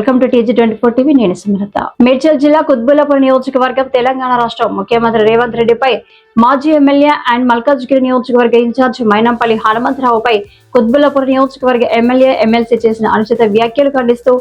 Welcome to TG24 TV. నేను సుమలత. మేడ్చల్ జిల్లా కుత్బుల్లాపూర్ నియోజకవర్గం తెలంగాణ రాష్ట్ర ముఖ్యమంత్రి రేవంత్ రెడ్డిపై మాజీ ఎమ్మెల్యే అండ్ మల్కాజ్గిరి నియోజకవర్గ ఇన్ఛార్జ్ మైనంపల్లి హనుమంతరావుపై కుత్బుల్లాపూర్ నియోజకవర్గ ఎమ్మెల్యే ఎమ్మెల్సీ చేసిన అనుచిత వ్యాఖ్యలు ఖండిస్తూ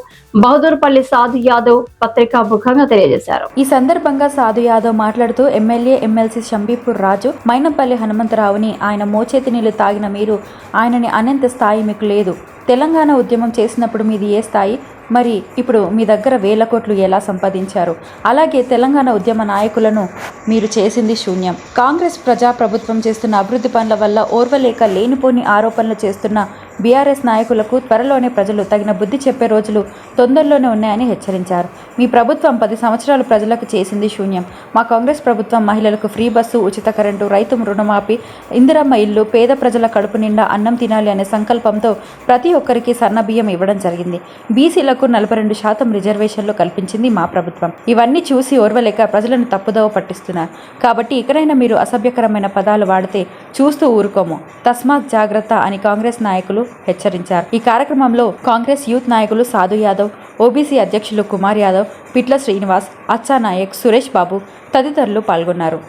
బహదూర్పల్లి సాధు యాదవ్ పత్రికా ముఖంగా తెలియజేశారు. ఈ సందర్భంగా సాధు యాదవ్ మాట్లాడుతూ ఎమ్మెల్యే ఎమ్మెల్సీ షంబీపూర్ రాజు మైనంపల్లి హనుమంతరావుని ఆయన మోచేతి నీళ్లు తాగిన మీరు ఆయనని అనేంత స్థాయి మీకు లేదు. తెలంగాణ ఉద్యమం చేసినప్పుడు మీది ఏ స్థాయి, మరి ఇప్పుడు మీ దగ్గర వేల కోట్లు ఎలా సంపాదించారు? అలాగే తెలంగాణ ఉద్యమ నాయకులను మీరు చేసింది శూన్యం. కాంగ్రెస్ ప్రజాప్రభుత్వం చేస్తున్న అభివృద్ధి పనుల వల్ల ఓర్వలేక లేనిపోని ఆరోపణలు చేస్తున్న బీఆర్ఎస్ నాయకులకు త్వరలోనే ప్రజలు తగిన బుద్ధి చెప్పే రోజులు తొందరలోనే ఉన్నాయని హెచ్చరించారు. మీ ప్రభుత్వం 10 సంవత్సరాలు ప్రజలకు చేసింది శూన్యం. మా కాంగ్రెస్ ప్రభుత్వం మహిళలకు ఫ్రీ బస్సు, ఉచిత కరెంటు, రైతు రుణమాఫీ, ఇందిరమ్మ ఇల్లు, పేద ప్రజల కడుపు నిండా అన్నం తినాలి అనే సంకల్పంతో ప్రతి ఒక్కరికి సన్నబియ్యం ఇవ్వడం జరిగింది. బీసీలకు 42% రిజర్వేషన్లు కల్పించింది మా ప్రభుత్వం. ఇవన్నీ చూసి ఓర్వలేక ప్రజలను తప్పుదోవ పట్టిస్తున్నారు. కాబట్టి ఇకనైనా మీరు అసభ్యకరమైన పదాలు వాడితే చూస్తూ ఊరుకోము, తస్మాత్ జాగ్రత్త అని కాంగ్రెస్ నాయకులు హెచ్చరించారు. ఈ కార్యక్రమంలో కాంగ్రెస్ యూత్ నాయకులు సాధు యాదవ్, ఓబీసీ అధ్యక్షులు కుమార్ యాదవ్, పిట్ల శ్రీనివాస్, అచ్చా నాయక్, సురేష్ బాబు తదితరులు పాల్గొన్నారు.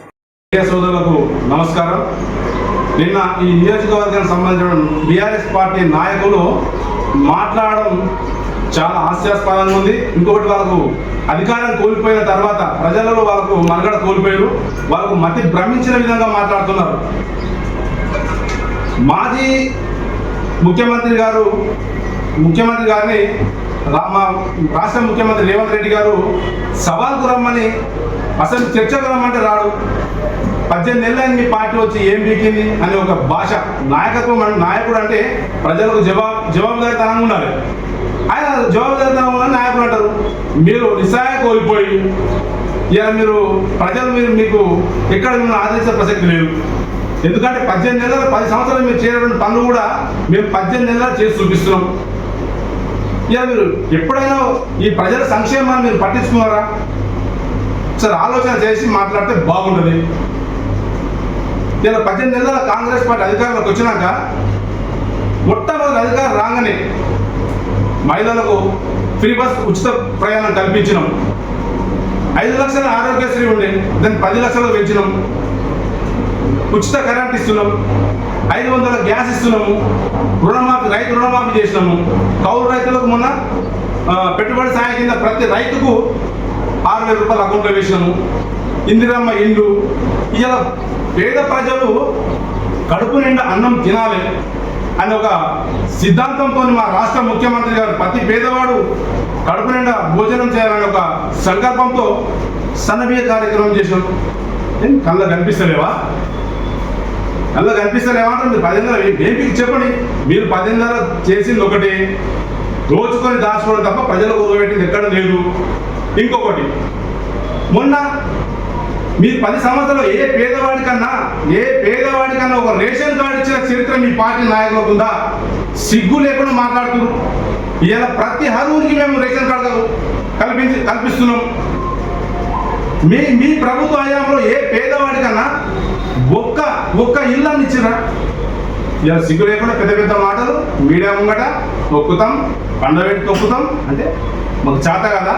నమస్కారం. నిన్న ఈ నియోజకవర్గానికి సంబంధించిన బీఆర్ఎస్ పార్టీ నాయకులు మాట్లాడడం చాలా హాస్యాస్పదంగా ఉంది. ఇంకొకటి, వాళ్ళకు అధికారం కోల్పోయిన తర్వాత ప్రజలలో వాళ్ళకు మనుగడ కోల్పోయారు, వాళ్ళకు మతి భ్రమించిన విధంగా మాట్లాడుతున్నారు. మాజీ ముఖ్యమంత్రి గారిని మా రాష్ట్ర ముఖ్యమంత్రి రేవంత్ రెడ్డి గారు సవాల్కు రమ్మని, అసలు చర్చకు రమ్మంటే రాడు. 18 నెలలు మీ పార్టీ వచ్చి ఏం బీకింది అని ఒక భాష. నాయకుడు అంటే ప్రజలకు జవాబుదారీతనంగా ఉండాలి. ఆయన జవాబుదారీతనం ఉన్న నాయకులు అంటారు. మీరు నిస్సహాయ కోల్పోయి ఇలా ప్రజలు మీకు ఎక్కడ మిమ్మల్ని ఆదరించే ప్రసక్తి లేదు. ఎందుకంటే 18 నెలలు 10 సంవత్సరాలు మీరు చేయడం పనులు కూడా మేము 18 నెలలు చేసి చూపిస్తున్నాం. ఇలా మీరు ఎప్పుడైనా ఈ ప్రజల సంక్షేమాన్ని మీరు పట్టించుకున్నారా? సరే, ఆలోచన చేసి మాట్లాడితే బాగుంటుంది. ఇలా 18 నెలల కాంగ్రెస్ పార్టీ అధికారంలోకి వచ్చినాక మొట్టమొదటి అధికారం రాగానే మహిళలకు ఫ్రీ బస్ ఉచిత ప్రయాణం కల్పించినాం. 5 లక్షల ఆరోగ్యశ్రీ ఉండే, దాన్ని 10 లక్షలకు పెంచినాం. ఉచిత కరెంట్ ఇస్తున్నాం, 500 గ్యాస్ ఇస్తున్నాము, రుణమాఫీ, రైతు రుణమాఫీ చేసినాము. కౌలు రైతులకు మొన్న పెట్టుబడి సాయం కింద ప్రతి రైతుకు 6,000 రూపాయలు అకౌంట్లో వేసినాము. ఇందిరమ్మ ఇండ్లు. ఇలా పేద ప్రజలు కడుపు నిండా అన్నం తినాలి అని ఒక సిద్ధాంతంతో మా రాష్ట్ర ముఖ్యమంత్రి గారు ప్రతి పేదవాడు కడుపు నిండా భోజనం చేయాలని ఒక సంకల్పంతో సన్నబియ్య కార్యక్రమం చేసినాం. కళ్ళ కనిపిస్తలేవా? కళ్ళ కనిపిస్తలేవా అంటే మీరు 10 నెలలు ఏంటికి చెప్పండి. మీరు 10 నెలలు చేసింది ఒకటి, రోజుకొని దాచుకోవడం తప్ప ప్రజలకు ఉరగబెట్టింది ఎక్కడ లేదు. ఇంకొకటి, మొన్న మీరు 10 సంవత్సరాలు ఏ పేదవాడికన్నా ఒక రేషన్ కార్డు ఇచ్చిన చరిత్ర మీ పార్టీ నాయకులకు ఉందా? సిగ్గు లేకుండా మాట్లాడుతున్నారు. ఇలా ప్రతి హరువునికి మేము రేషన్ కార్డు కల్పిస్తున్నాం. మీ ప్రభుత్వ హయాంలో ఏ పేదవాడికన్నా ఒక్క ఇల్లు ఇచ్చినా? ఇలా సిగ్గు లేకుండా పెద్ద పెద్ద మాటలు మీడియా ముంగట తొక్కుతాం, పండబెట్టి తొక్కుతాం అంటే మాకు చేత కదా.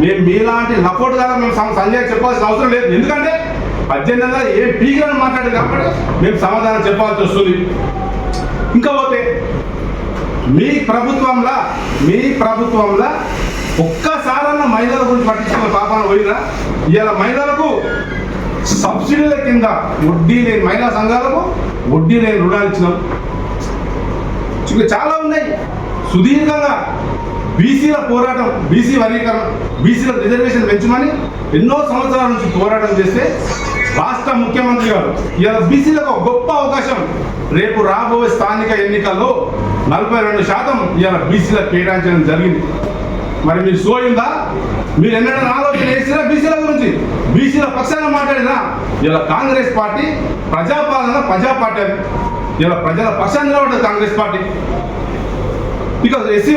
మేము మీలాంటి లపోటు కదా మేము సంజయ్ చెప్పాల్సిన అవసరం లేదు. ఎందుకంటే 18 నెలలు ఏం పీకిలని మాట్లాడారు కాబట్టి మేము సమాధానం చెప్పాల్సి వస్తుంది. ఇంకా పోతే మీ ప్రభుత్వంలో ఒక్కసారన్న మహిళల గురించి పట్టించుకున్న పాపాన పోయినా? ఇలా మహిళలకు సబ్సిడీల కింద వడ్డీ లేని మహిళా సంఘాలకు వడ్డీ లేని రుణాలు ఇచ్చినాం. చాలా ఉన్నాయి. సుదీర్ఘంగా బీసీల పోరాటం, బీసీ వర్గీకరణ, బీసీల రిజర్వేషన్ పెంచమని ఎన్నో సంవత్సరాల నుంచి పోరాటం చేస్తే రాష్ట్ర ముఖ్యమంత్రి గారు ఇలా బీసీలకు ఒక గొప్ప అవకాశం, రేపు రాబోయే స్థానిక ఎన్నికల్లో 42% ఇలా బీసీలకు కేటాయించడం జరిగింది. మరి మీరు సోయిందా? మీరు ఎన్నడైనా ఆలోచన చేసినా బీసీల గురించి? బీసీల పక్షాన మాట్లాడినా? ఇలా కాంగ్రెస్ పార్టీ ప్రజా పార్టీ, ఇలా ప్రజల పక్షాన నిలబడ్డది కాంగ్రెస్ పార్టీ. బికాజ్ ఎస్సీ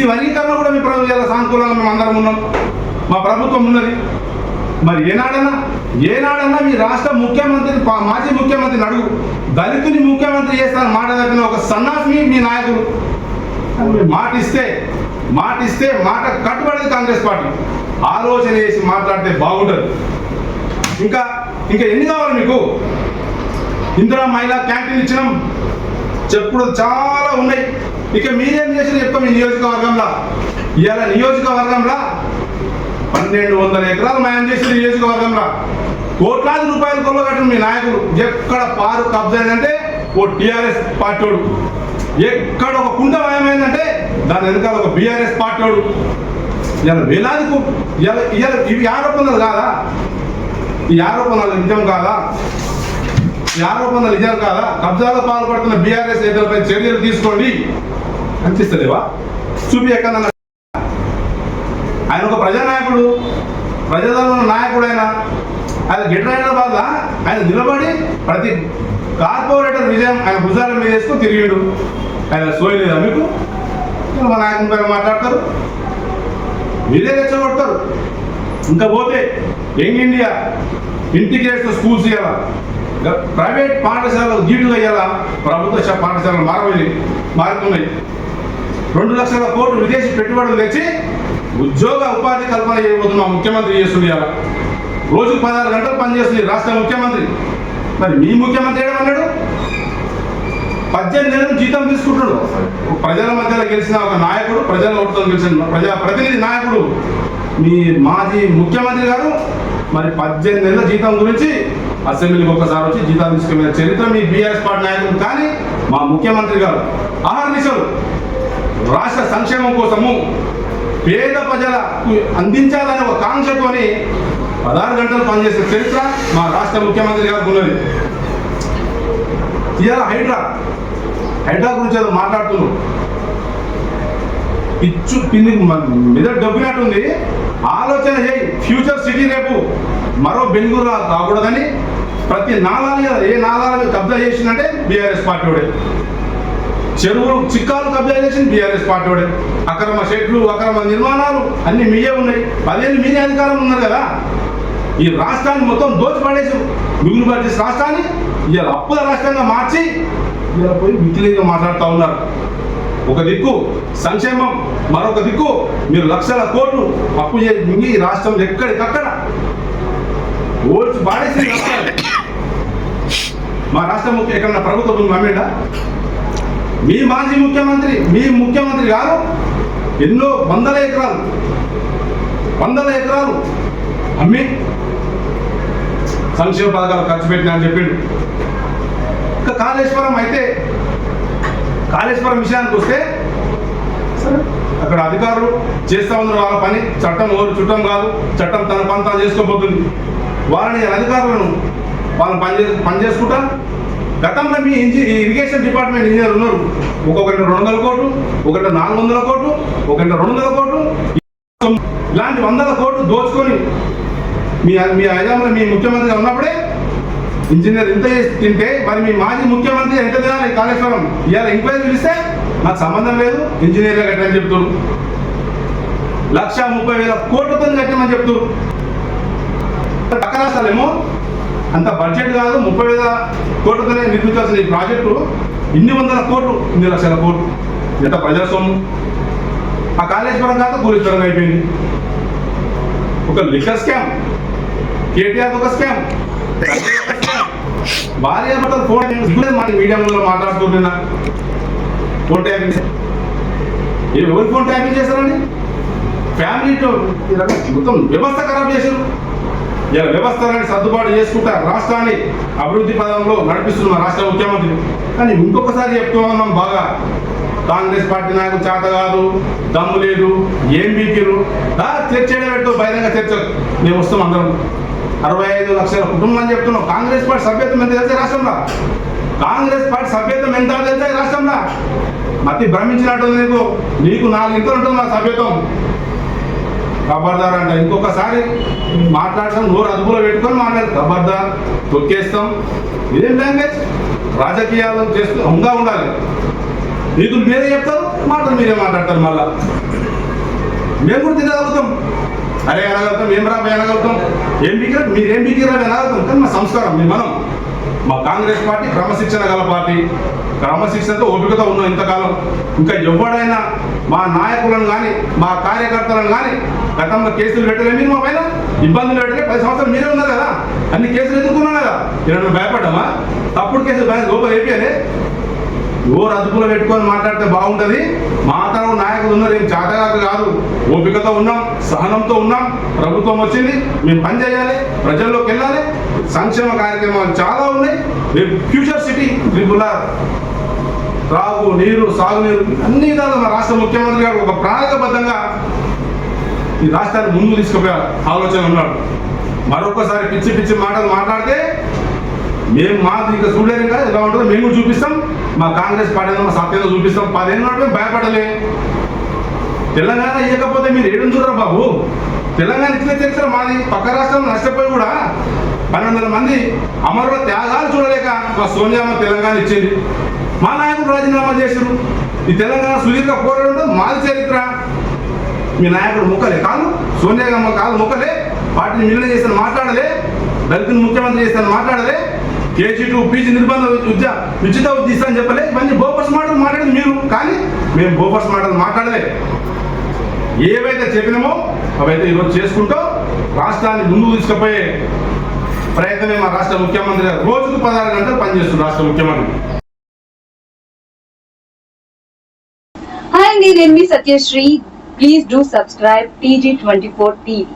వర్గీకరణ కూడా మీ ప్రభుత్వం సానుకూలంగా మేము అందరం ఉన్నాం, మా ప్రభుత్వం ఉన్నది. మరి ఏనాడన్నా మీ రాష్ట్ర ముఖ్యమంత్రి, మాజీ ముఖ్యమంత్రిని అడుగు, దళితుని ముఖ్యమంత్రి చేస్తారని మాట తప్పిన ఒక సన్నాసి మీ నాయకులు. మీరు మాట ఇస్తే మాట కట్టుబడేది కాంగ్రెస్ పార్టీ. ఆలోచన చేసి మాట్లాడితే బాగుంటుంది. ఇంకా ఎన్ని కావాలి మీకు? ఇందిరా మహిళా క్యాంటీన్ ఇచ్చినాం, చెప్పుడు చాలా ఉన్నాయి. ఇక మీరేం చేసిన చెప్తాం. ఈ నియోజకవర్గంలో ఇవాళ నియోజకవర్గంలో 1200 ఎకరాలు మాయం చేసిన నియోజకవర్గంలో కోట్లాది రూపాయలు కొల్లగట్టిన మీ నాయకులు. ఎక్కడ పారు కబ్జా అయిందంటే ఓ టీఆర్ఎస్ పార్టీడు, ఎక్కడ ఒక కుండ మాయమైందంటే దాని వెనకాల ఒక బీఆర్ఎస్ పార్టీడు. ఇలా వేలాదికు ఇవి ఆరోపణలు కాదా? ఈ ఆరోపణలు నిజం కాదా? కబ్జాలో పాల్పడుతున్న బీఆర్ఎస్ నేతలపై చర్యలు తీసుకోండి అనిపిస్తలేవా? చూపి ఎక్కడ ఆయన ఒక ప్రజానాయకుడు, ప్రజలలో నాయకుడు. ఆయన హైదరాబాద్ ఆయన నిలబడి ప్రతి కార్పొరేటర్ విజయం ఆయన భుజాల మీద వేసుకొని తిరిగాడు. ఆయన సోయలేదా మీకు? మా నాయకుని పైన మాట్లాడతారు, మీరే రెచ్చగొడతారు. ఇంకా పోతే యంగ్ ఇండియా ఇంటిగ్రేటెడ్ స్కూల్స్ ఇవ్వాలా, ప్రైవేట్ పాఠశాలలు జీటుగా ఇవ్వాలా, ప్రభుత్వ పాఠశాలలు మారుతున్నాయి. 2 లక్షల కోట్లు విదేశీ పెట్టుబడులు తెచ్చి ఉద్యోగ ఉపాధి కల్పన చేయబోతున్న ముఖ్యమంత్రి చేస్తుంది. ఇవాళ రోజుకు 16 గంటలు పనిచేస్తుంది రాష్ట్ర ముఖ్యమంత్రి. మరి మీ ముఖ్యమంత్రి ఏమన్నాడు? 18 నెలలు జీతం తీసుకుంటాడు. ప్రజల మధ్యలో గెలిచిన ఒక నాయకుడు, ప్రజల ఓటుతో గెలిచిన ప్రజాప్రతినిధి నాయకుడు మీ మాజీ ముఖ్యమంత్రి గారు మరి 18 నెలల జీతం గురించి అసెంబ్లీకి ఒకసారి వచ్చి జీతాలు తీసుకునే చరిత్ర మీ బీఆర్ఎస్ పార్టీ నాయకుడు. కానీ మా ముఖ్యమంత్రి గారు అహర్నిశలు రాష్ట్ర సంక్షేమం కోసము పేద ప్రజలకు అందించాలనే ఒక కాంక్షతోని 16 గంటలు పనిచేసే చరిత్ర మా రాష్ట్ర ముఖ్యమంత్రి గారికి ఉన్నది. ఇవాళ హైడ్రా గురించి ఏదో మాట్లాడుతున్నాం. మీద డబ్బినట్టుంది. ఆలోచన చేయి. ఫ్యూచర్ సిటీ రేపు మరో బెంగళూరు కాకూడదని ప్రతి నాలాలు ఏ నాలాలు కబ్జా చేసిందంటే బీఆర్ఎస్ పార్టీ వాడే. చెరువులు చిక్కాలు కబ్జా చేసింది బీఆర్ఎస్ పార్టీ వాడే. అక్రమ షెడ్లు, అక్రమ నిర్మాణాలు అన్ని మీరే ఉన్నాయి. 10 ఏళ్ళు మీరే అధికారం ఉన్నారు కదా. ఈ రాష్ట్రాన్ని మొత్తం దోచిపడేసి మిగులు పట్టేసి రాష్ట్రాన్ని ఇవాళ అప్పుల రాష్ట్రంగా మార్చి ఇవాళ పోయి మిగిలిగా మాట్లాడుతూ ఉన్నారు. ఒక దిక్కు సంక్షేమం, మరొక దిక్కు మీరు లక్షల కోట్లు అప్పు చేసి మింగి రాష్ట్రం ఎక్కడికక్కడ ఓడ్చి పాడేసి మా రాష్ట్ర ఎక్కడన్నా ప్రభుత్వ భూమి అమ్మేడా? మీ మాజీ ముఖ్యమంత్రి గారు ఎన్నో వందల ఎకరాలు అమ్మి సంక్షేమ పథకాలు ఖర్చు పెట్టినా అని చెప్పిండు. ఇంకా కాళేశ్వరం విషయానికి వస్తే అక్కడ అధికారులు చేస్తూ ఉన్నారు వాళ్ళ పని. చట్టం ఎవరు చుట్టం కాదు, చట్టం తన పని తాను చేసుకోబోతుంది. వాళ్ళని అధికారులను వాళ్ళు పని చేసుకుంటా. గతంలో మీ ఇరిగేషన్ డిపార్ట్మెంట్ ఇంజనీర్ ఉన్నారు. ఒక్కొక్కటి 200 కోట్లు, ఒకటి 400 కోట్లు, ఒకటి 200 కోట్లు, ఇలాంటి 100 కోట్లు దోచుకొని మీ హయాంలో మీ ముఖ్యమంత్రిగా ఉన్నప్పుడే ఇంజనీర్ ఇంత చేసి తింటే మరి మీ మాజీ ముఖ్యమంత్రి ఎంత తినాలి? కాళేశ్వరం ఇవాళ ఎంక్వైరీ పిలిస్తే నాకు సంబంధం లేదు, ఇంజనీర్గా కట్టమని చెప్తారు. 1,30,000 కోట్లతో కట్టమని చెప్తారు. పక్క రాష్ట్రాలేమో అంత బడ్జెట్ కాదు, 30,000 కోట్లతోనే నిర్మించాల్సిన ఈ ప్రాజెక్టు ఇన్ని లక్షల కోట్లు ఎంత ప్రజాస్వామ్యం. ఆ కాళేశ్వరం కాక కూలీశ్వరం అయిపోయింది. ఒక లిక్కర్ స్కామ్, కేటీఆర్ ఒక స్కామ్, భార్య భర్తలు ఫోన్ మీడియాలో మాట్లాడుతున్నా. ఫోన్ ట్యాపింగ్ ఎవరు ఫోన్ ట్యాపింగ్ చేశారండి? ఫ్యామిలీతో మొత్తం వ్యవస్థ ఖరాబ్ చేశారు. ఇలా వ్యవస్థలని సర్దుబాటు చేసుకుంటా రాష్ట్రాన్ని అభివృద్ధి పదంలో నడిపిస్తున్న రాష్ట్ర ముఖ్యమంత్రి. కానీ ఇంకొకసారి చెప్తూ ఉన్నాం, బాగా కాంగ్రెస్ పార్టీ నాయకులు చేత కాదు, దమ్ము లేదు, ఏం బీకిరు చర్చ పెట్టు, బహిరంగ చర్చ మేము వస్తాం అందరం. 65 లక్షల కుటుంబం అని చెప్తున్నాం. కాంగ్రెస్ పార్టీ సభ్యత్వం ఎంత తెలుసా రాష్ట్రంలో? కాంగ్రెస్ పార్టీ సభ్యత్వం ఎంత తెలుసా రాష్ట్రంలో? మతి భ్రమించినట్టుంది నీకు 4 ఇంతలు ఉంటుంది నా సభ్యత్వం. ఖబర్దార్ అంట. ఇంకొకసారి మాట్లాడతాం, నోరు అదుపులో పెట్టుకొని మాట్లాడతాం. ఖబర్దార్, తొక్కేస్తాం. ఇదేం లాంగ్వేజ్? రాజకీయాలు చేస్తూ హంగా ఉండాలి. నీతులు మీరే చెప్తారు, మాటలు మీరే మాట్లాడతారు. మళ్ళా మేము కూడా తినగలుగుతాం, అరే అనగలుగుతాం, ఏం రా అనగలుగుతాం, ఏం బీకిరా మీరేం బీకిరా అనగలుగుతాం. కానీ మా సంస్కారం, మీ మనం మా కాంగ్రెస్ పార్టీ క్రమశిక్షణ గల పార్టీ, క్రమశిక్షణతో ఓపికతో ఉన్నాం ఇంతకాలం. ఇంకా ఎవడైనా మా నాయకులను కానీ మా కార్యకర్తలను కానీ గతంలో కేసులు పెట్టలే, మీరు మా పైన ఇబ్బందులు పెట్టలే. 10 సంవత్సరాలు మీరే ఉన్నారు కదా, అన్ని కేసులు ఎదుర్కొన్నాం కదా. ఇలా భయపడ్డామా? తప్పుడు కేసులు లోపల వేపియాలి. ఎవరు అదుపులో పెట్టుకొని మాట్లాడితే బాగుంటుంది. మా తరపు నాయకులు ఉన్నారు, ఏం చేతగాక కాదు. ఓపికతో ఉన్నాం, సహనంతో ఉన్నాం. ప్రభుత్వం వచ్చింది, మేము పని చేయాలి, ప్రజల్లోకి వెళ్ళాలి. సంక్షేమ కార్యక్రమాలు చాలా ఉన్నాయి. రేపు ఫ్యూచర్ సిటీ త్రిపుల త్రాగు నీరు, సాగునీరు అన్ని విధాలు మా రాష్ట్ర ముఖ్యమంత్రి గారు ఒక ప్రణాళికబద్ధంగా ఈ రాష్ట్రాన్ని ముందుకు తీసుకుపోయే ఆలోచన ఉన్నాడు. మరొకసారి పిచ్చి పిచ్చి మాటలు మాట్లాడితే మేము మాకు ఇంకా చూడలేరు కదా, ఎలా ఉంటుందో మేము చూపిస్తాం. మా కాంగ్రెస్ పార్టీ మా సత్యంగా చూపిస్తాం. 10 ఏళ్ళ నాటి మేము భయపడలే. తెలంగాణ ఇవ్వకపోతే మీరు ఏడుంటున్నారు బాబు? తెలంగాణ ఇచ్చిన చరిత్ర మాది. పక్క రాష్ట్రం నష్టపోయి కూడా 1200 మంది అమరుల త్యాగాలు చూడలేక మా సోనియామ్మ తెలంగాణ ఇచ్చింది. మా నాయకుడు రాజీనామా చేశారు. ఈ తెలంగాణ సుదీర్ఘ పోరాటం మాది చరిత్ర. మీ నాయకుడు ముక్కలే కాదు, సోనియామ్మ కాదు ముక్కలే. పార్టీని మిగిలిన చేస్తాను మాట్లాడలే, దళితుని ముఖ్యమంత్రి చేస్తాను మాట్లాడలే, KG2 PG నిర్బంధ ఉచిత ఉద్దిస్తా అని చెప్పలే. ఇవన్నీ బోఫర్స్ మాటలు మాట్లాడేది మీరు, కానీ మేము బోఫర్స్ మాటలు మాట్లాడలే. ఏవైతే చెప్పినామో అవైతే ఈరోజు చేసుకుంటూ రాష్ట్రాన్ని ముందుకు తీసుకుపోయే ప్రయత్నమే మా రాష్ట్ర ముఖ్యమంత్రి గారు. రోజుకు 16 గంటలు పనిచేస్తున్నారు రాష్ట్ర ముఖ్యమంత్రి. హాయ్ అండి, నేను మీ Satyasri. Please do subscribe TG24 TV.